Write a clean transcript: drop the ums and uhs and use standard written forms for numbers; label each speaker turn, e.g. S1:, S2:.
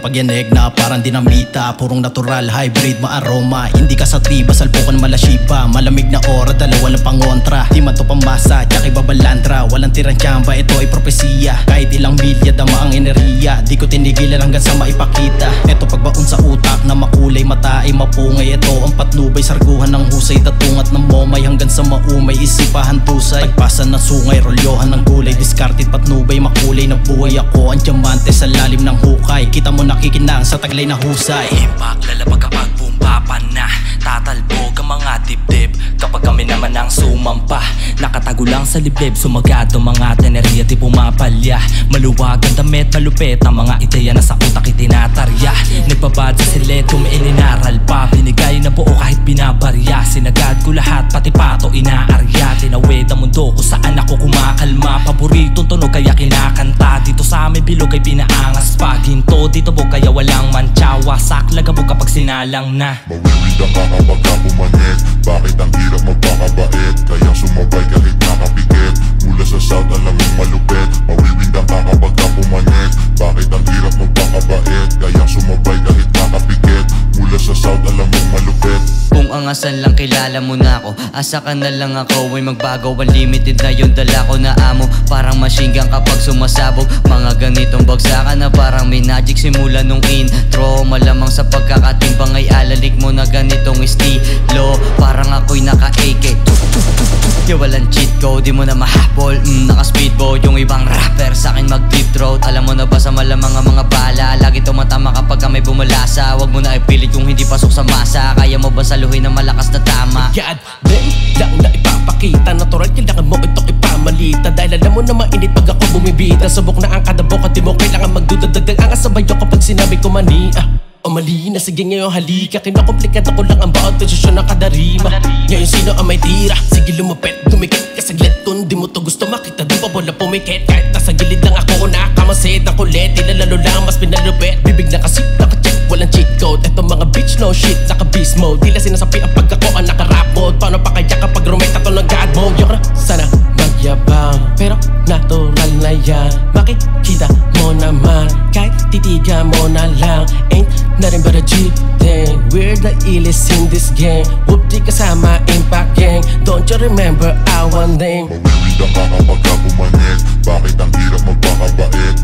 S1: pagyanig na parang dinamita. Purong natural, hybrid, maaroma. Hindi ka sa triba, salpukan malashipa. Malamig na ora, dalawa lang pangontra. Di man to pamasa, tsak ibabalandra. Walang tirang tiyamba, ito ay propesiya. Kahit ilang milya, dama ang enerhiya. Di ko tinigilan hanggang sa maipakita. Ito pagbaon sa utak na makulay, mata ay mapungay. Ito ang patnubay, sarguhan ng husay. Tatungat ng momay hanggang sa maumay. Isipahan tusay, tagpasan ng sungay. Rolyohan ng gulay, discarded patnubay. Makulay na buhay ako, ang diamante sa lalim ng hukay. Kita mo nakikinang sa taglay na husay.
S2: Impact, lalabag kapag bumaba na. Tatalbog ang mga dibdib kapag kami naman ang sumampa. Nakatago lang sa liblib, sumagado mga tenerya di pumapalya. Maluwag ang damit, malupit ang mga ideya na sa utak itinatarya. Nagpabad sa siletum, ininaral pa. Binigay na buo kahit binabarya. Sinagad ko lahat, pati pato inaarya. Tinawid ang mundo kung saan ako kumakalma. Paboritong tunog kaya kinakanta. Dito sa amin bilog ay pinaangas pa. Ginto dito bog kaya walang mantsawa. Saklagabog kapag sinalang na.
S3: Mawiwid ka kapag ka pumanik. Bakit ang hirap magpakabait? Kayang sumabay kahit nakapikit. Mula sa south alam mong malupit. Mawiwid ka kapag ka pumanik. Bakit ang hirap magpakabait? Kayang sumabay kahit nakapikit. Mula sa south alam mong malupit.
S4: Kung angasan lang kilala mo na ako, asa ka na lang ako ay magbago. Unlimited na yung dala ko na amo. Parang machine gun kapag sumasabog. Mga ganitong bagsakan na parang may magic simula nung intro. Malamang sa pagkakatimbang ay alalik mo na ganitong estilo. Parang ako'y naka-AK. Di walang cheat code, di mo na mahabol. Naka-speedboat yung ibang rapper sa akin mag-deep throat. Alam mo na ba sa malamang ang mga bala? Lagi tumatama kapag ka may bumalasa. Wag mo na ipilit kung hindi pasok sa masa. Kaya mo ba saluhin ng malakas na tama?
S5: Yan, then lang na ipapakita. Natural kailangan mo ito ipamalita. Dahil alam mo na mainit pag ako bumibita. Subok na ang kadabok at di mo kailangan magdudagdag. Ang asabay ko kapag sinabi ko mani. O mali na, sige ngayon halika. Kinakomplikado ko lang ang bawat posisyon ng kadarima. Ngayon sino ang may tira? Sige lumapit, dumikit ka saglit. Kung di mo to gusto makita, di pa wala pumikit. Kahit nasa gilid lang ako, nakamasid ng kulit. Ilalalo lang, mas pinalupit. Bibig na kasi nakacheck, walang cheat code. Eto mga bitch, no shit, naka-beast mode. Di lang sinasabi ang pag ako ang naka-rap mode. Paano pa kaya kapag rumeta to ng god mode? Yung sana magyabang, pero natural na yan. Makikita mo naman, kahit titiga mo na lang. Ain't nothing but a G-thing. We're the illest in this game. Whoop di kasama Impact Gang. Don't you remember our name?
S3: Mawiwid ka kapag ka pumanik. Bakit ang hirap magpakabait?